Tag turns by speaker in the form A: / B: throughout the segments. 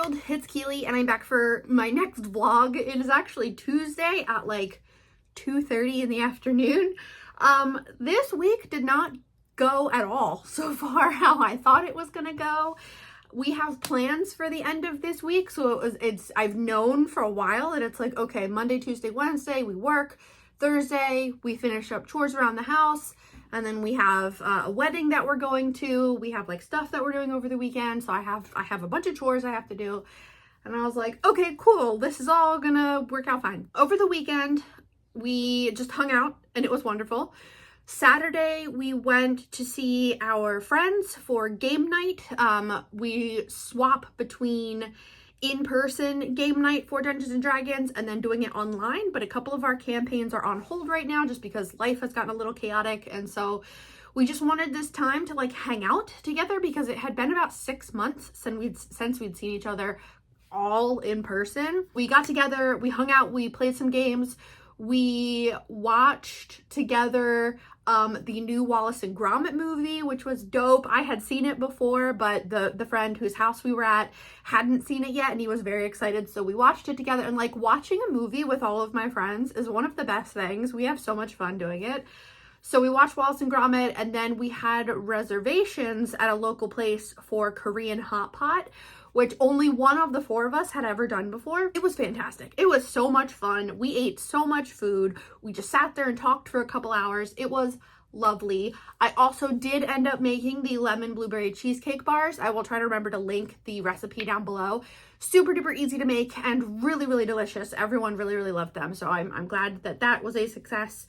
A: world, it's Keely and I'm back for my next vlog. It is actually Tuesday at like 2:30 in the afternoon. This week did not go at all so far how I thought it was gonna go. We have plans for the end of this week, so I've known for a while that it's like, okay, Monday, Tuesday, Wednesday we work, Thursday we finish up chores around the house, and then we have a wedding that we're going to. We have like stuff that we're doing over the weekend, so I have a bunch of chores I have to do. And I was like, okay, cool, this is all gonna work out fine. Over the weekend, we just hung out and it was wonderful. Saturday, we went to see our friends for game night. We swap between in-person game night for Dungeons and Dragons and then doing it online, but a couple of our campaigns are on hold right now just because life has gotten a little chaotic, and so we just wanted this time to like hang out together because it had been about 6 months since we'd seen each other all in person. We got together, we hung out, we played some games, we watched together the new Wallace and Gromit movie, which was dope. I had seen it before, but the friend whose house we were at hadn't seen it yet, and he was very excited, so we watched it together. And like, watching a movie with all of my friends is one of the best things. We have so much fun doing it. So we watched Wallace and Gromit, and then we had reservations at a local place for Korean hot pot, which only one of the four of us had ever done before. It was fantastic. It was so much fun. We ate so much food. We just sat there and talked for a couple hours. It was lovely. I also did end up making the lemon blueberry cheesecake bars. I will try to remember to link the recipe down below. Super duper easy to make and really, really delicious. Everyone really, really loved them. So I'm glad that that was a success.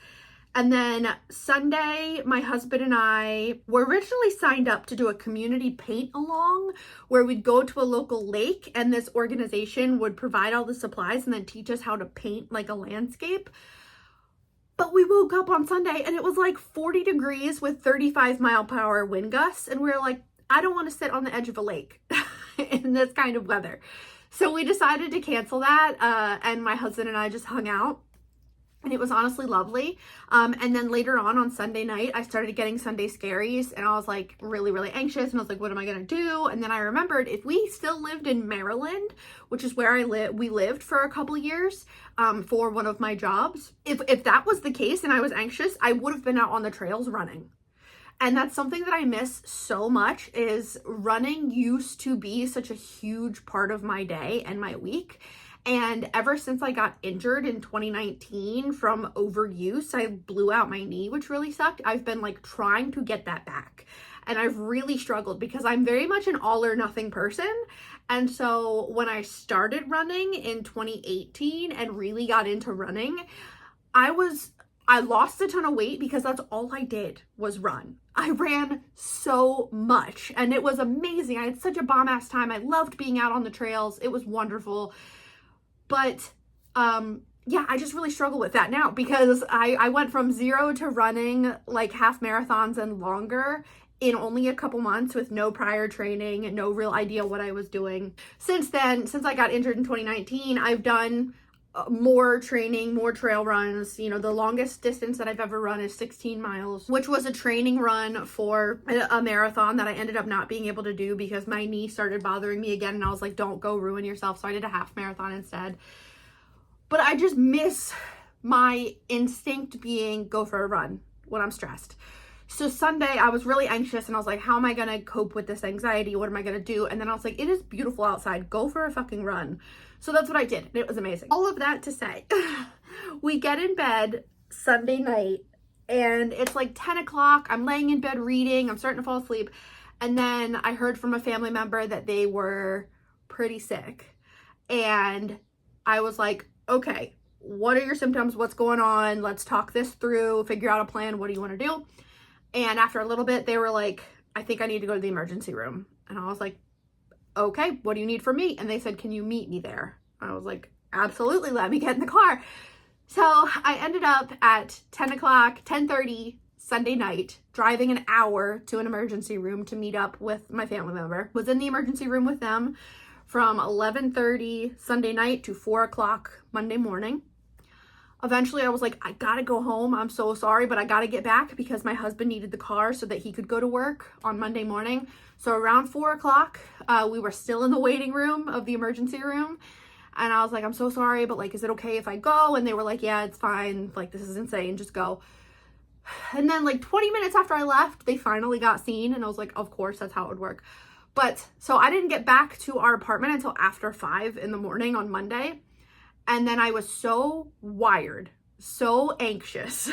A: And then Sunday, my husband and I were originally signed up to do a community paint along where we'd go to a local lake and this organization would provide all the supplies and then teach us how to paint like a landscape. But we woke up on Sunday and it was like 40 degrees with 35-mile-per-hour wind gusts. And we were like, I don't want to sit on the edge of a lake in this kind of weather. So we decided to cancel that. And my husband and I just hung out. And it was honestly lovely. And then later on Sunday night, I started getting Sunday scaries and I was like really, really anxious. And I was like, what am I going to do? And then I remembered if we still lived in Maryland, which is where we lived for a couple years for one of my jobs. If that was the case and I was anxious, I would have been out on the trails running. And that's something that I miss so much. Is running used to be such a huge part of my day and my week. And ever since I got injured in 2019 from overuse, I blew out my knee, which really sucked. I've been like trying to get that back. And I've really struggled because I'm very much an all or nothing person. And so when I started running in 2018 and really got into running, I lost a ton of weight because that's all I did was run. I ran so much and it was amazing. I had such a bomb ass time. I loved being out on the trails. It was wonderful. But yeah, I just really struggle with that now because I went from 0 to running like half marathons and longer in only a couple months with no prior training and no real idea what I was doing. Since then, since I got injured in 2019, I've done more training, more trail runs. You know, the longest distance that I've ever run is 16 miles, which was a training run for a marathon that I ended up not being able to do because my knee started bothering me again. And I was like, don't go ruin yourself. So I did a half marathon instead. But I just miss my instinct being go for a run when I'm stressed. So Sunday I was really anxious and I was like, how am I going to cope with this anxiety? What am I going to do? And then I was like, it is beautiful outside. Go for a fucking run. So that's what I did. And it was amazing. All of that to say, we get in bed Sunday night and it's like 10 o'clock. I'm laying in bed reading. I'm starting to fall asleep. And then I heard from a family member that they were pretty sick. And I was like, okay, what are your symptoms? What's going on? Let's talk this through, figure out a plan. What do you want to do? And after a little bit, they were like, I think I need to go to the emergency room. And I was like, okay, what do you need from me? And they said, can you meet me there? I was like, absolutely, let me get in the car. So I ended up at 10 o'clock, 10:30 Sunday night, driving an hour to an emergency room to meet up with my family member. Was in the emergency room with them from 11:30 Sunday night to 4 o'clock Monday morning. Eventually I was like, I gotta go home. I'm so sorry, but I gotta get back because my husband needed the car so that he could go to work on Monday morning. So around 4 o'clock, we were still in the waiting room of the emergency room. And I was like, I'm so sorry, but like, is it okay if I go? And they were like, yeah, it's fine. Like, this is insane. Just go. And then like 20 minutes after I left, they finally got seen. And I was like, of course, that's how it would work. But so I didn't get back to our apartment until after 5 in the morning on Monday. And then I was so wired, so anxious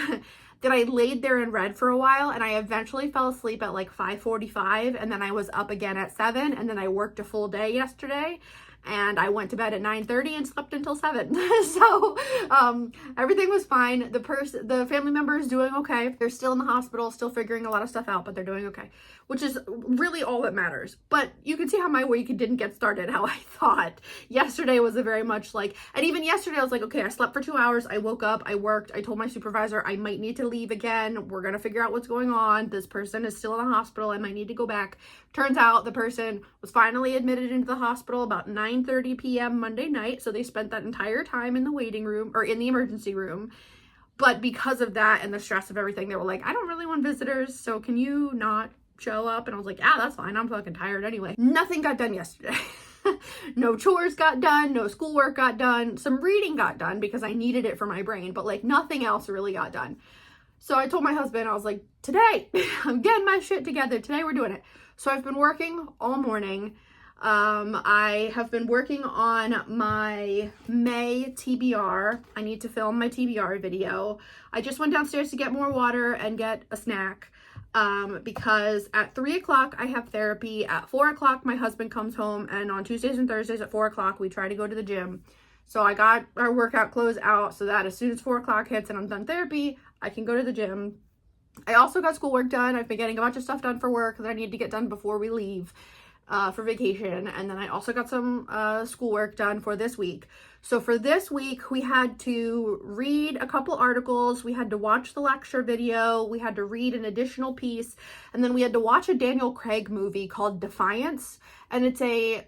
A: that I laid there and read for a while, and I eventually fell asleep at like 5:45, and then I was up again at 7, and then I worked a full day yesterday, and I went to bed at 9:30 and slept until 7. So everything was fine. The family member is doing okay. They're still in the hospital, still figuring a lot of stuff out, but they're doing okay, which is really all that matters. But you can see how my week didn't get started how I thought. Yesterday was a very much like, and even yesterday I was like, okay, I slept for 2 hours. I woke up, I worked, I told my supervisor I might need to leave again. We're going to figure out what's going on. This person is still in the hospital. I might need to go back. Turns out the person was finally admitted into the hospital about 9:30 p.m. Monday night. So they spent that entire time in the waiting room or in the emergency room. But because of that and the stress of everything, they were like, I don't really want visitors. So can you not show up? And I was like, yeah, that's fine. I'm fucking tired anyway. Nothing got done yesterday. No chores got done. No schoolwork got done. Some reading got done because I needed it for my brain, but like nothing else really got done. So I told my husband, I was like, today I'm getting my shit together. Today we're doing it. So I've been working all morning. I have been working on my May TBR. I need to film my TBR video. I just went downstairs to get more water and get a snack. Because at 3 o'clock I have therapy. At 4 o'clock my husband comes home, and on Tuesdays and Thursdays at 4 o'clock we try to go to the gym. So I got our workout clothes out so that as soon as 4 o'clock hits and I'm done therapy, I can go to the gym. I also got schoolwork done. I've been getting a bunch of stuff done for work that I need to get done before we leave for vacation. And then I also got some schoolwork done for this week. So for this week, we had to read a couple articles. We had to watch the lecture video. We had to read an additional piece. And then we had to watch a Daniel Craig movie called Defiance. And it's a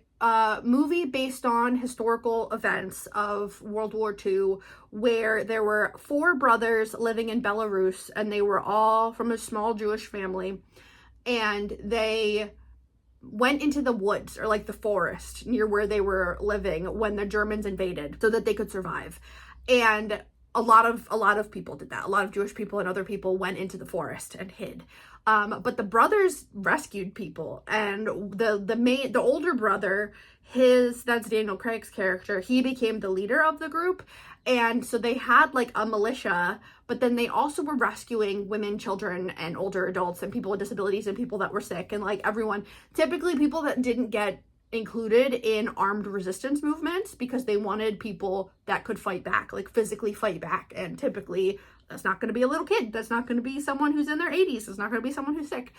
A: movie based on historical events of World War II, where there were 4 brothers living in Belarus, and they were all from a small Jewish family, and they went into the woods or like the forest near where they were living when the Germans invaded so that they could survive. And a lot of people did that. A lot of Jewish people and other people went into the forest and hid. But the brothers rescued people, and the older brother, that's Daniel Craig's character, he became the leader of the group. And so they had like a militia, but then they also were rescuing women, children, and older adults, and people with disabilities, and people that were sick, and like everyone, typically people that didn't get included in armed resistance movements because they wanted people that could fight back, like physically fight back. And typically that's not going to be a little kid. That's not going to be someone who's in their 80s. It's not going to be someone who's sick.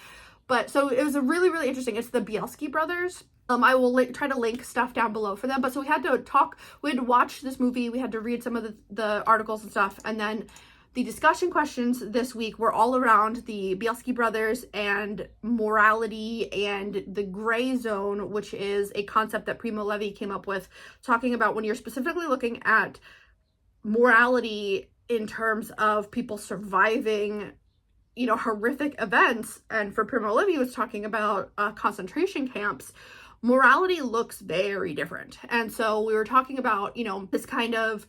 A: But so it was a really, really interesting. It's the Bielski brothers. I will try to link stuff down below for them. But so we had to watch this movie. We had to read some of the articles and stuff. And then the discussion questions this week were all around the Bielski brothers and morality and the gray zone, which is a concept that Primo Levi came up with, talking about when you're specifically looking at morality in terms of people surviving, horrific events. And for Primo Levi was talking about concentration camps. Morality looks very different. And so we were talking about, this kind of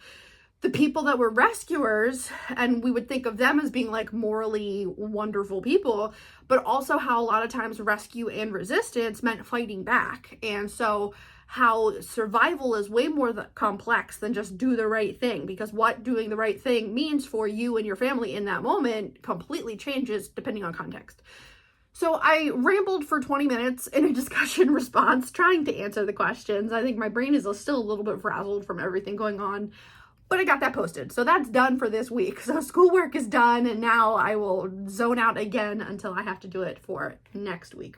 A: the people that were rescuers, and we would think of them as being like morally wonderful people, but also how a lot of times rescue and resistance meant fighting back. And so how survival is way more complex than just do the right thing, because what doing the right thing means for you and your family in that moment completely changes depending on context. So I rambled for 20 minutes in a discussion response trying to answer the questions. I think my brain is still a little bit frazzled from everything going on. But I got that posted. So that's done for this week. So schoolwork is done, and now I will zone out again until I have to do it for next week.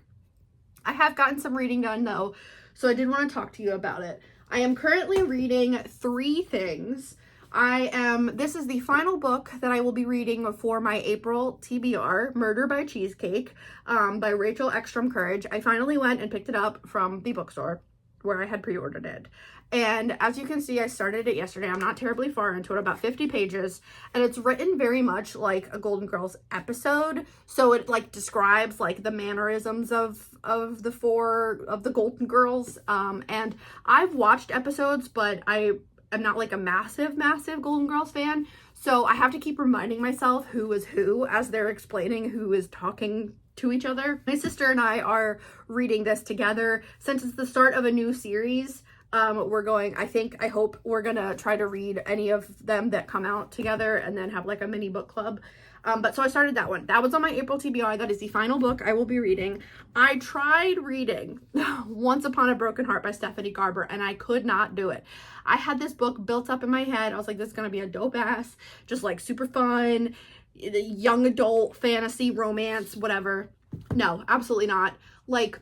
A: I have gotten some reading done though, so I did want to talk to you about it. I am currently reading 3 things. This is the final book that I will be reading for my April TBR, Murder by Cheesecake, by Rachel Ekstrom Courage. I finally went and picked it up from the bookstore. where I had pre-ordered it. And as you can see, I started it yesterday. I'm not terribly far into it, about 50 pages. And it's written very much like a Golden Girls episode. So it like describes like the mannerisms of the Golden Girls. And I've watched episodes, but I am not like a massive Golden Girls fan. So I have to keep reminding myself who is who as they're explaining who is talking to each other. My sister and I are reading this together. Since it's the start of a new series, I hope we're gonna try to read any of them that come out together and then have like a mini book club. But so I started that one. That was on my April TBR. That is the final book I will be reading. I tried reading Once Upon a Broken Heart by Stephanie Garber, and I could not do it. I had this book built up in my head. I was like, this is gonna be a dope ass, just like super fun, young adult fantasy romance, whatever. No, absolutely not. Like,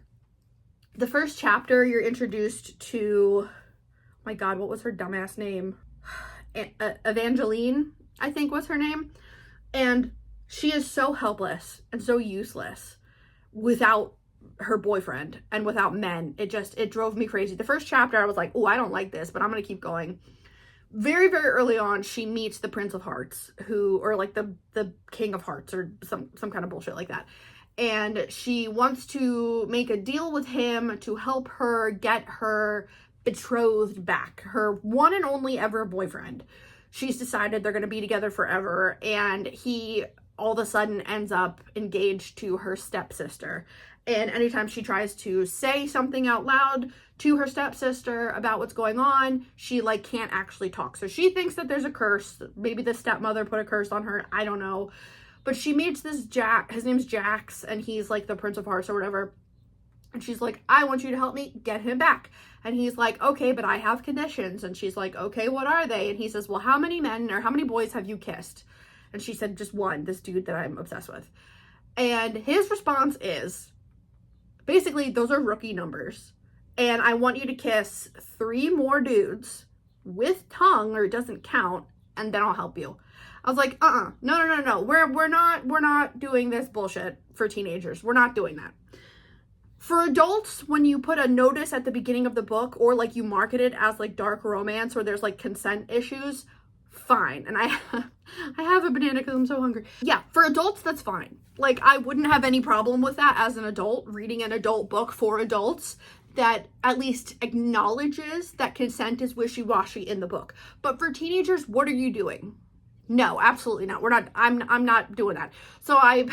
A: the first chapter, you're introduced to, oh my God, what was her dumbass name? Evangeline, I think was her name. And she is so helpless and so useless without her boyfriend and without men. It drove me crazy. The first chapter, I was like, oh, I don't like this, but I'm going to keep going. Very, very early on, she meets the Prince of Hearts, or like the King of Hearts, or some kind of bullshit like that. And she wants to make a deal with him to help her get her betrothed back, her one and only ever boyfriend. She's decided they're going to be together forever, and he all of a sudden ends up engaged to her stepsister. And anytime she tries to say something out loud to her stepsister about what's going on, she like can't actually talk. So she thinks that there's a curse. Maybe the stepmother put a curse on her. I don't know. But she meets this Jack, his name's Jax, and he's like the Prince of Hearts or whatever. And she's like, I want you to help me get him back. And he's like, okay, but I have conditions. And she's like, okay, what are they? And he says, well, how many men or how many boys have you kissed? And she said, just one, this dude that I'm obsessed with. And his response is, basically, those are rookie numbers. And I want you to kiss 3 more dudes with tongue, or it doesn't count, and then I'll help you. I was like, no. We're not doing this bullshit for teenagers. We're not doing that. For adults, when you put a notice at the beginning of the book, or like you market it as like dark romance, or there's like consent issues, fine. And I have a banana because I'm so hungry. Yeah, for adults, that's fine. Like, I wouldn't have any problem with that as an adult, reading an adult book for adults that at least acknowledges that consent is wishy-washy in the book. But for teenagers, what are you doing? No, absolutely not. I'm not doing that. So I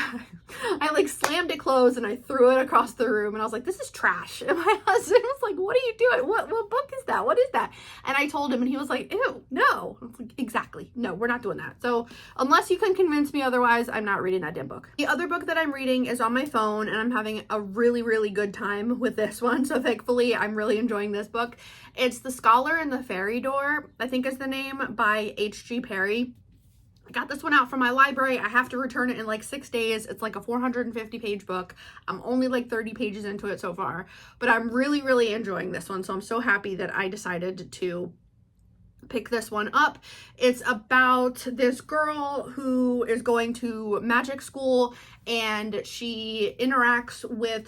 A: like slammed it closed and I threw it across the room, and I was like, this is trash. And my husband was like, what are you doing? What book is that? What is that? And I told him, and he was like, ew, no. I was like, exactly. No, we're not doing that. So unless you can convince me otherwise, I'm not reading that damn book. The other book that I'm reading is on my phone, and I'm having a really, really good time with this one. So thankfully, I'm really enjoying this book. It's The Scholar and the Fairy Door, I think is the name, by H.G. Perry. I got this one out from my library. I have to return it in like 6 days. It's like a 450 page book. I'm only like 30 pages into it so far, but I'm really, really enjoying this one. So I'm so happy that I decided to pick this one up. It's about this girl who is going to magic school, and she interacts with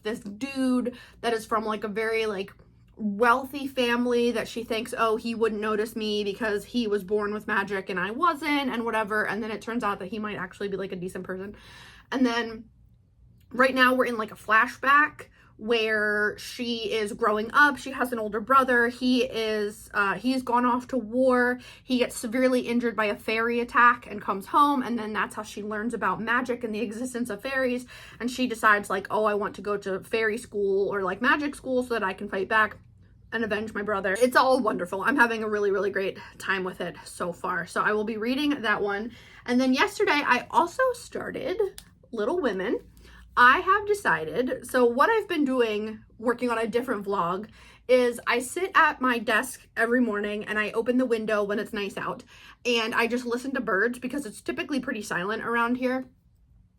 A: this dude that is from like a very like wealthy family that she thinks, oh, he wouldn't notice me because he was born with magic and I wasn't, and whatever. And then it turns out that he might actually be like a decent person. And then right now we're in like a flashback where she is growing up. She has an older brother. He's gone off to war. He gets severely injured by a fairy attack and comes home, and then that's how she learns about magic and the existence of fairies. And she decides like, oh, I want to go to fairy school or like magic school so that I can fight back and avenge my brother. It's all wonderful. I'm having a really, really great time with it so far. So I will be reading that one. And then yesterday I also started Little Women. I have decided, so what I've been doing, working on a different vlog, is I sit at my desk every morning and I open the window when it's nice out, and I just listen to birds because it's typically pretty silent around here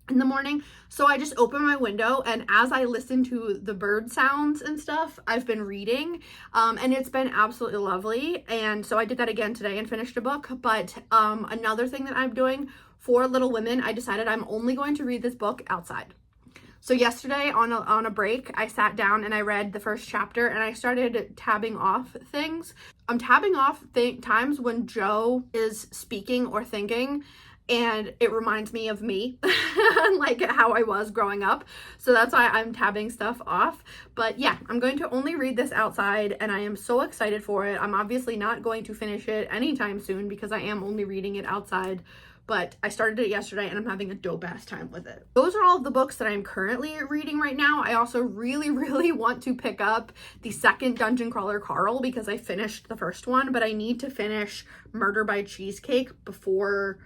A: in the morning. So I just open my window, and as I listen to the bird sounds and stuff, I've been reading, and it's been absolutely lovely. And so I did that again today and finished a book. But another thing that I'm doing for Little Women, I decided I'm only going to read this book outside. So yesterday on a break, I sat down and I read the first chapter and I started tabbing off things. I'm tabbing off times when Joe is speaking or thinking, and it reminds me of me, like how I was growing up. So that's why I'm tabbing stuff off. But yeah, I'm going to only read this outside and I am so excited for it. I'm obviously not going to finish it anytime soon because I am only reading it outside. But I started it yesterday and I'm having a dope ass time with it. Those are all of the books that I'm currently reading right now. I also really want to pick up the second Dungeon Crawler Carl because I finished the first one, but I need to finish Murder by Cheesecake before,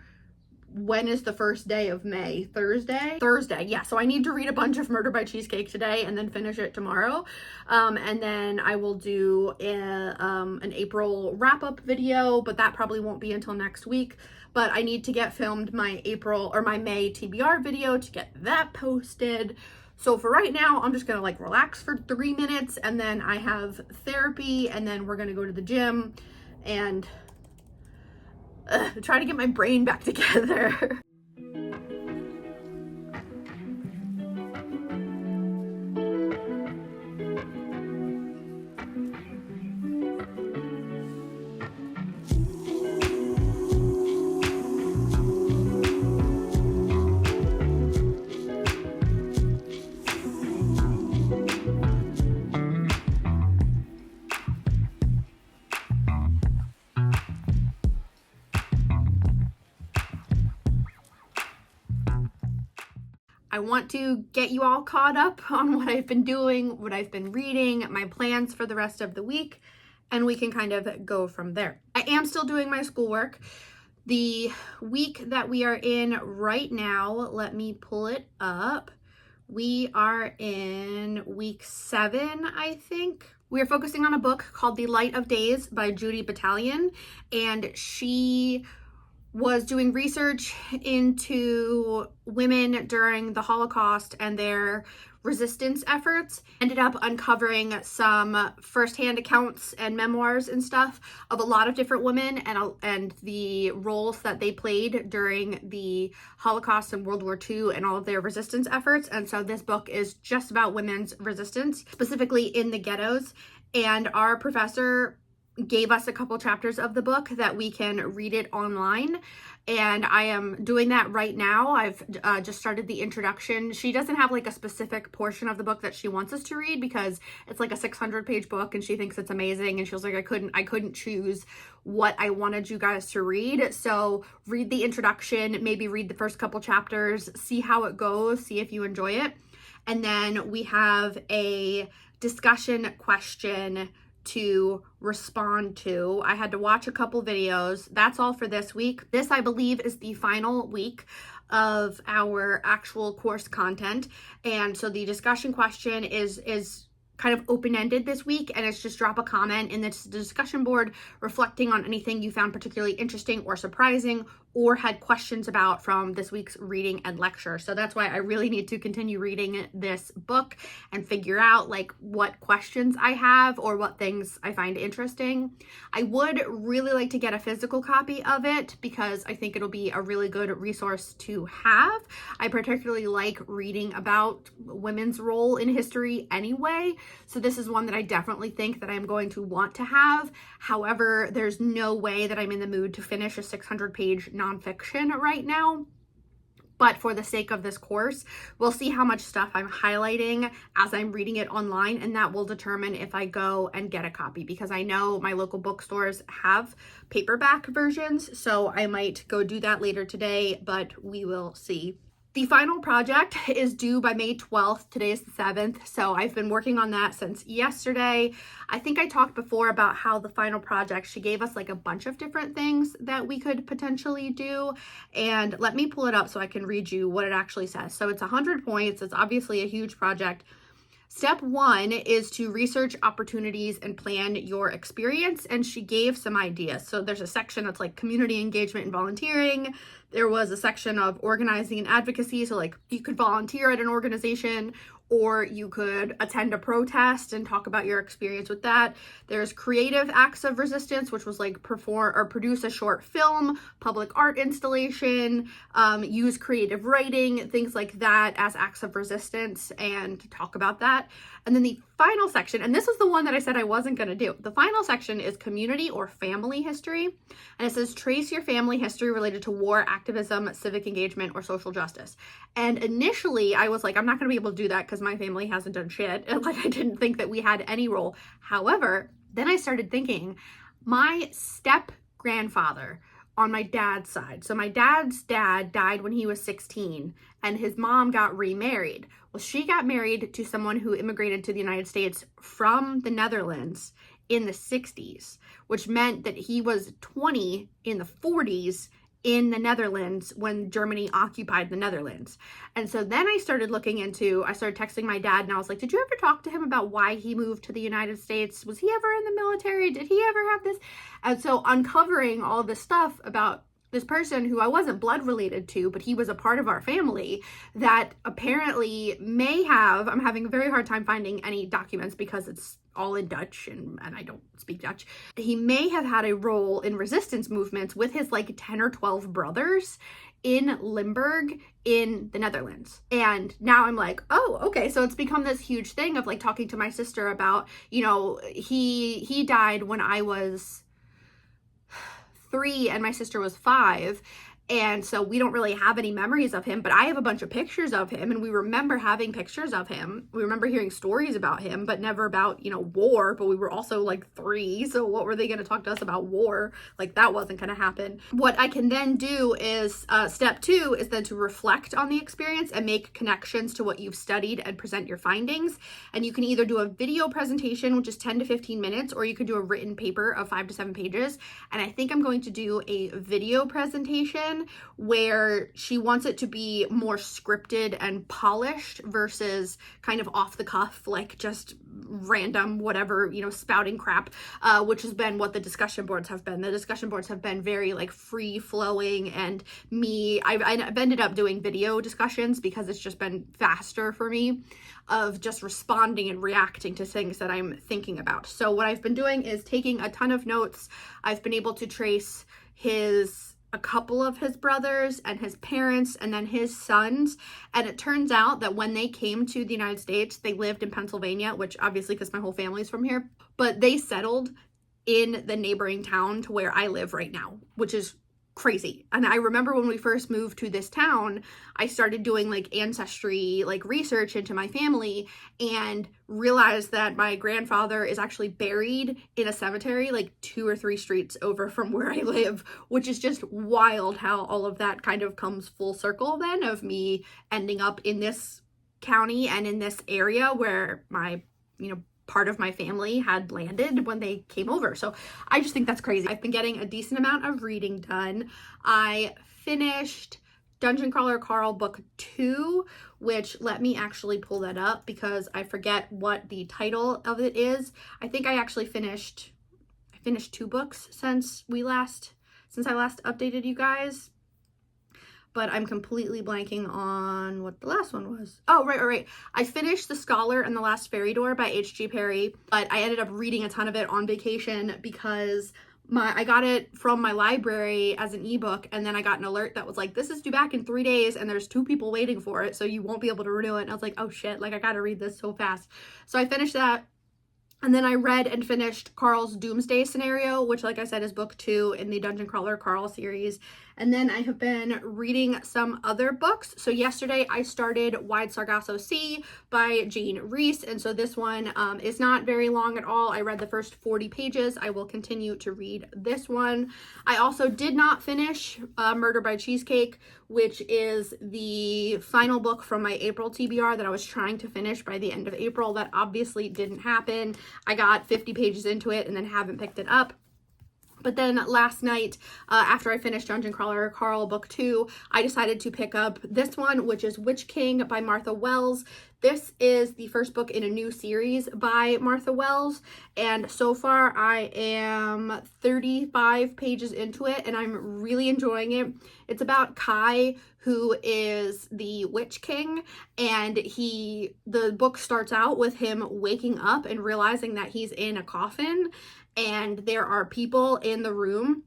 A: when is the first day of May? Thursday, yeah. So I need to read a bunch of Murder by Cheesecake today and then finish it tomorrow. And then I will do an April wrap-up video, but that probably won't be until next week. But I need to get filmed my May TBR video to get that posted. So for right now, I'm just gonna like relax for 3 minutes and then I have therapy and then we're gonna go to the gym and try to get my brain back together. I want to get you all caught up on what I've been doing, what I've been reading, my plans for the rest of the week, and we can kind of go from there. I am still doing my schoolwork. The week that we are in right now, let me pull it up. We are in week 7, I think. We are focusing on a book called The Light of Days by Judy Battalion, and she was doing research into women during the Holocaust and their resistance efforts. Ended up uncovering some firsthand accounts and memoirs and stuff of a lot of different women and the roles that they played during the Holocaust and World War II and all of their resistance efforts. And so this book is just about women's resistance, specifically in the ghettos. And our professor gave us a couple chapters of the book that we can read it online, and I am doing that right now. I've just started the introduction. She doesn't have like a specific portion of the book that she wants us to read because it's like a 600-page book and she thinks it's amazing, and she was like, I couldn't choose what I wanted you guys to read. So read the introduction, maybe read the first couple chapters, see how it goes, see if you enjoy it, and then we have a discussion question to respond to. I had to watch a couple videos. That's all for this week. This, I believe, is the final week of our actual course content. And so the discussion question is kind of open-ended this week, and it's just drop a comment in the discussion board reflecting on anything you found particularly interesting or surprising or had questions about from this week's reading and lecture. So that's why I really need to continue reading this book and figure out like what questions I have or what things I find interesting. I would really like to get a physical copy of it because I think it'll be a really good resource to have. I particularly like reading about women's role in history anyway. So this is one that I definitely think that I'm going to want to have. However, there's no way that I'm in the mood to finish a 600-page nonfiction right now. But for the sake of this course, we'll see how much stuff I'm highlighting as I'm reading it online, and that will determine if I go and get a copy, because I know my local bookstores have paperback versions, so I might go do that later today, but we will see. The final project is due by May 12th. Today is the 7th, so I've been working on that since yesterday. I think I talked before about how the final project, she gave us like a bunch of different things that we could potentially do, and let me pull it up so I can read you what it actually says. So it's 100 points. It's obviously a huge project. Step 1 is to research opportunities and plan your experience, and she gave some ideas. So there's a section that's like community engagement and volunteering. There was a section of organizing and advocacy, so like you could volunteer at an organization or you could attend a protest and talk about your experience with that. There's creative acts of resistance, which was like perform or produce a short film, public art installation, use creative writing, things like that as acts of resistance, and talk about that. And then the final section, and this is the one that I said I wasn't going to do. The final section is community or family history. And it says trace your family history related to war, activism, civic engagement, or social justice. And initially I was like, I'm not going to be able to do that because my family hasn't done shit. And like, I didn't think that we had any role. However, then I started thinking, my step grandfather on my dad's side. So my dad's dad died when he was 16 and his mom got remarried. Well, she got married to someone who immigrated to the United States from the Netherlands in the 60s, which meant that he was 20 in the 40s in the Netherlands when Germany occupied the Netherlands. And so then I started texting my dad and I was like, did you ever talk to him about why he moved to the United States? Was he ever in the military? Did he ever have this? And so uncovering all of this stuff about this person who I wasn't blood related to, but he was a part of our family that apparently may have, I'm having a very hard time finding any documents because it's all in Dutch and I don't speak Dutch. He may have had a role in resistance movements with his like 10 or 12 brothers in Limburg in the Netherlands. And now I'm like, oh, okay. So it's become this huge thing of like talking to my sister about, you know, he died when I was 3 and my sister was 5. And so we don't really have any memories of him, but I have a bunch of pictures of him and we remember having pictures of him. We remember hearing stories about him, but never about, you know, war, but we were also like 3. So what were they going to talk to us about war? Like that wasn't going to happen. What I can then do is step 2 is then to reflect on the experience and make connections to what you've studied and present your findings. And you can either do a video presentation, which is 10 to 15 minutes, or you could do a written paper of 5 to 7 pages. And I think I'm going to do a video presentation where she wants it to be more scripted and polished versus kind of off the cuff, like just random whatever, you know, spouting crap, which has been what the discussion boards have been. The discussion boards have been very like free flowing, and I've ended up doing video discussions because it's just been faster for me of just responding and reacting to things that I'm thinking about. So what I've been doing is taking a ton of notes. I've been able to trace a couple of his brothers and his parents and then his sons. And it turns out that when they came to the United States, they lived in Pennsylvania, which obviously because my whole family's from here, but they settled in the neighboring town to where I live right now, which is crazy. And I remember when we first moved to this town, I started doing like ancestry, like research into my family, and realized that my grandfather is actually buried in a cemetery like 2 or 3 streets over from where I live, which is just wild how all of that kind of comes full circle then of me ending up in this county and in this area where my, you know, part of my family had landed when they came over. So I just think that's crazy. I've been getting a decent amount of reading done. I finished Dungeon Crawler Carl book 2, which let me actually pull that up because I forget what the title of it is. I think I actually finished 2 books since I last updated you guys. But I'm completely blanking on what the last one was. Oh, right. I finished The Scholar and the Last Fairy Door by H.G. Perry, but I ended up reading a ton of it on vacation because I got it from my library as an ebook, and then I got an alert that was like, this is due back in 3 days and there's 2 people waiting for it, so you won't be able to renew it. And I was like, oh shit, like I gotta read this so fast. So I finished that. And then I read and finished Carl's Doomsday Scenario, which, like I said, is book 2 in the Dungeon Crawler Carl series. And then I have been reading some other books. So yesterday I started Wide Sargasso Sea by Jean Reese. And so this one is not very long at all. I read the first 40 pages. I will continue to read this one. I also did not finish Murder by Cheesecake, which is the final book from my April TBR that I was trying to finish by the end of April. That obviously didn't happen. I got 50 pages into it and then haven't picked it up. But then last night, after I finished Dungeon Crawler Carl book 2, I decided to pick up this one, which is Witch King by Martha Wells. This is the first book in a new series by Martha Wells, and so far I am 35 pages into it, and I'm really enjoying it. It's about Kai, who is the Witch King, and the book starts out with him waking up and realizing that he's in a coffin, and there are people in the room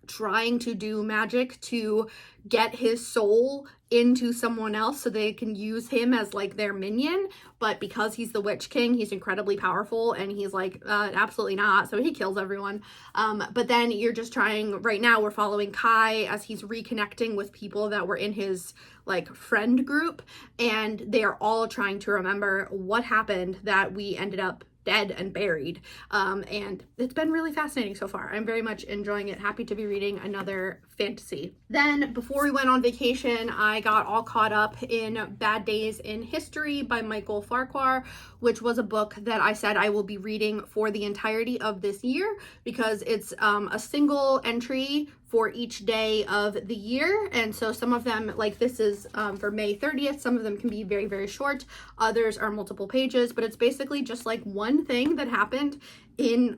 A: trying to do magic to get his soul into someone else so they can use him as like their minion. But because he's the Witch King, he's incredibly powerful, and he's like, absolutely not. So he kills everyone. But then you're just trying, right now we're following Kai as he's reconnecting with people that were in his like friend group, and they're all trying to remember what happened that we ended up dead and buried. And it's been really fascinating so far. I'm very much enjoying it. Happy to be reading another fantasy. Then before we went on vacation, I got all caught up in Bad Days in History by Michael Farquhar, which was a book that I said I will be reading for the entirety of this year because it's a single entry for each day of the year. And so some of them, like this is for May 30th, some of them can be very, very short. Others are multiple pages, but it's basically just like one thing that happened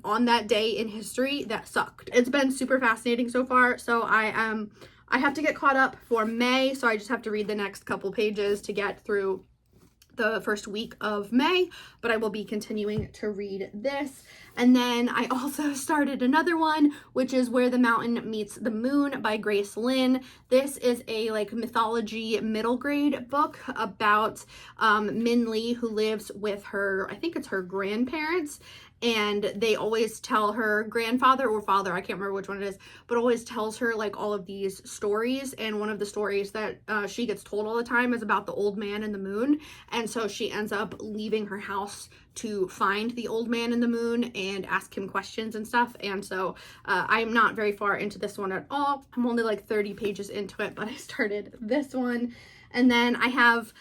A: on that day in history that sucked. It's been super fascinating so far. So I have to get caught up for May. So I just have to read the next couple pages to get through the first week of May, but I will be continuing to read this. And then I also started another one, which is Where the Mountain Meets the Moon by Grace Lin. This is a like mythology middle grade book about Min Lee, who lives with her, I think it's her grandparents, and they always tell her grandfather or father, I can't remember which one it is, but always tells her like all of these stories. And one of the stories that she gets told all the time is about the old man in the moon. And so she ends up leaving her house to find the old man in the moon and ask him questions and stuff. And so I'm not very far into this one at all. I'm only like 30 pages into it, but I started this one. And then I have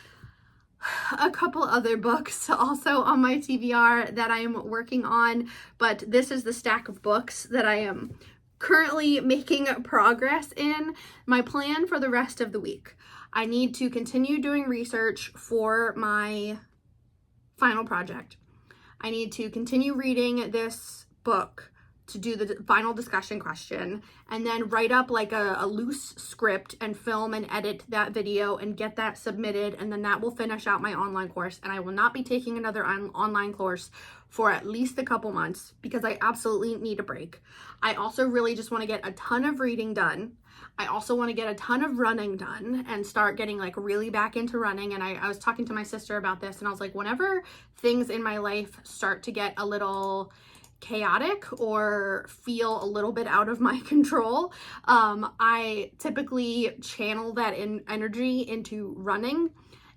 A: a couple other books also on my TBR that I am working on, but this is the stack of books that I am currently making progress in. My plan for the rest of the week, I need to continue doing research for my final project. I need to continue reading this book to do the final discussion question, and then write up like a loose script and film and edit that video and get that submitted, and then that will finish out my online course. And I will not be taking another online course for at least a couple months because I absolutely need a break. I also really just want to get a ton of reading done. I also want to get a ton of running done and start getting like really back into running. And I was talking to my sister about this, and I was like, whenever things in my life start to get a little chaotic or feel a little bit out of my control, I typically channel that energy into running.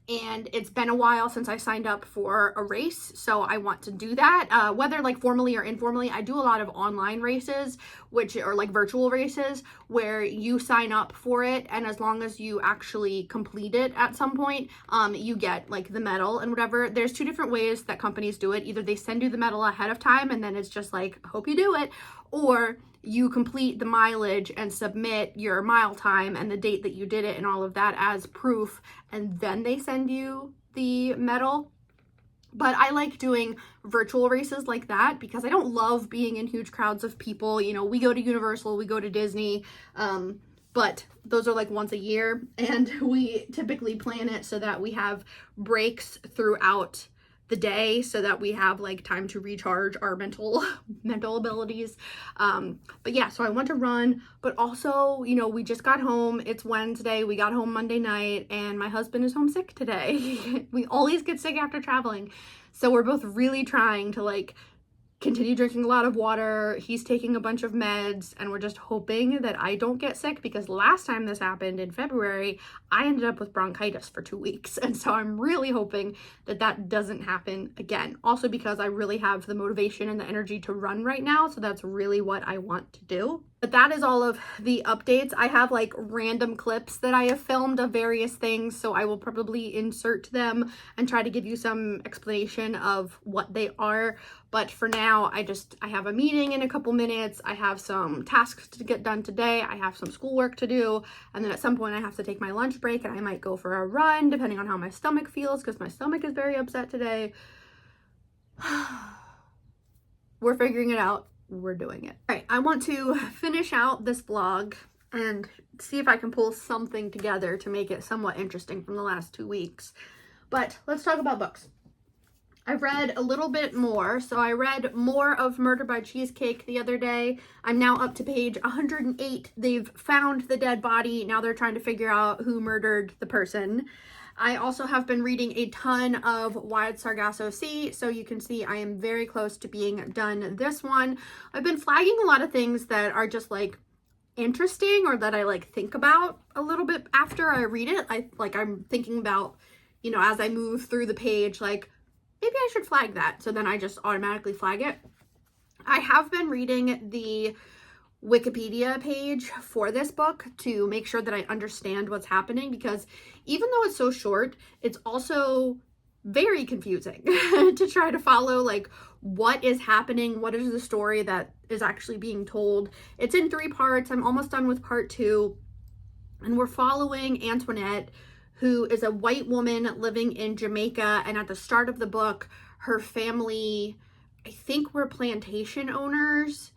A: And it's been a while since I signed up for a race, so I want to do that, whether like formally or informally. I do a lot of online races, which are like virtual races where you sign up for it, and as long as you actually complete it at some point, you get like the medal and whatever. There's two different ways that companies do it. Either they send you the medal ahead of time and then it's just like, hope you do it, or you complete the mileage and submit your mile time and the date that you did it and all of that as proof, and then they send you the medal. But I like doing virtual races like that because I don't love being in huge crowds of people. You know, we go to Universal, we go to Disney, but those are like once a year, and we typically plan it so that we have breaks throughout the day so that we have like time to recharge our mental abilities. But yeah, so I want to run, but also, you know, we just got home. It's Wednesday. We got home Monday night, and my husband is homesick today. We always get sick after traveling. So we're both really trying to like continue drinking a lot of water. He's taking a bunch of meds, and we're just hoping that I don't get sick, because last time this happened in February, I ended up with bronchitis for 2 weeks. And so I'm really hoping that that doesn't happen again. Also because I really have the motivation and the energy to run right now. So that's really what I want to do. But that is all of the updates. I have like random clips that I have filmed of various things, so I will probably insert them and try to give you some explanation of what they are. But for now, I have a meeting in a couple minutes. I have some tasks to get done today. I have some schoolwork to do. And then at some point I have to take my lunch break and I might go for a run depending on how my stomach feels, because my stomach is very upset today. We're figuring it out. We're doing it. All right, I want to finish out this vlog and see if I can pull something together to make it somewhat interesting from the last 2 weeks. But let's talk about books. I've read a little bit more. So I read more of Murder by Cheesecake the other day. I'm now up to page 108. They've found the dead body. Now they're trying to figure out who murdered the person. I also have been reading a ton of Wild Sargasso Sea, so you can see I am very close to being done this one. I've been flagging a lot of things that are just like interesting or that I like think about a little bit after I read it. I'm thinking about, you know, as I move through the page, like maybe I should flag that. So then I just automatically flag it. I have been reading the Wikipedia page for this book to make sure that I understand what's happening, because even though it's so short, it's also very confusing to try to follow like what is happening, what is the story that is actually being told. It's in 3 parts. I'm almost done with part 2, and we're following Antoinette, who is a white woman living in Jamaica, and at the start of the book, her family, I think, were plantation owners.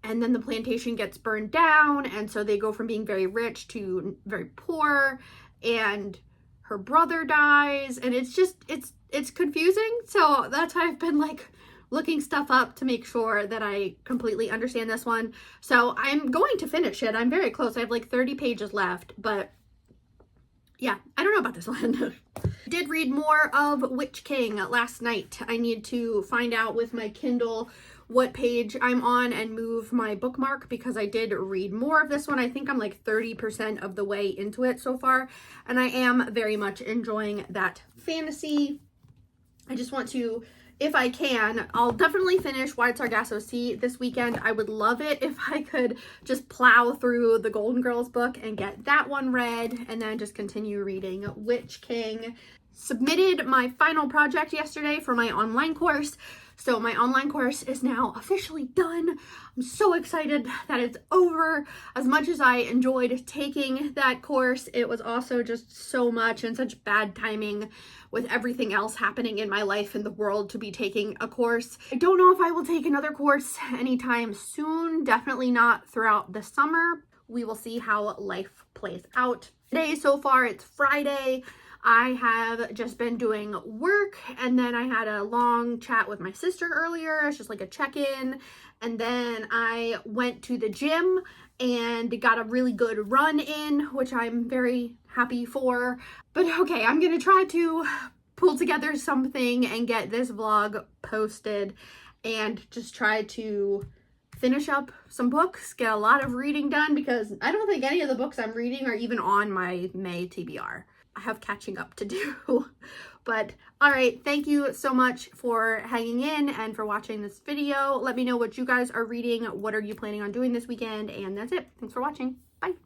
A: And then the plantation gets burned down, and so they go from being very rich to very poor, and her brother dies, and it's just, it's confusing. So that's why I've been like looking stuff up to make sure that I completely understand this one. So I'm going to finish it. I'm very close. I have like 30 pages left, but yeah, I don't know about this one. Did read more of Witch King last night. I need to find out with my Kindle what page I'm on and move my bookmark, because I did read more of this one. I think I'm like 30% of the way into it so far, and I am very much enjoying that fantasy. I just want to, if I can, I'll definitely finish Wild Sargasso Sea this weekend. I would love it if I could just plow through the Golden Girls book and get that one read, and then just continue reading Witch King. Submitted my final project yesterday for my online course. So my online course is now officially done. I'm so excited that it's over. As much as I enjoyed taking that course, it was also just so much and such bad timing with everything else happening in my life and the world to be taking a course. I don't know if I will take another course anytime soon. Definitely not throughout the summer. We will see how life plays out. Today, so far, it's Friday. I have just been doing work, and then I had a long chat with my sister earlier. It's just like a check-in. And then I went to the gym and got a really good run in, which I'm very happy for. But okay, I'm gonna try to pull together something and get this vlog posted and just try to finish up some books, get a lot of reading done, because I don't think any of the books I'm reading are even on my May TBR. I have catching up to do. But all right, thank you so much for hanging in and for watching this video. Let me know what you guys are reading. What are you planning on doing this weekend? And that's it. Thanks for watching. Bye.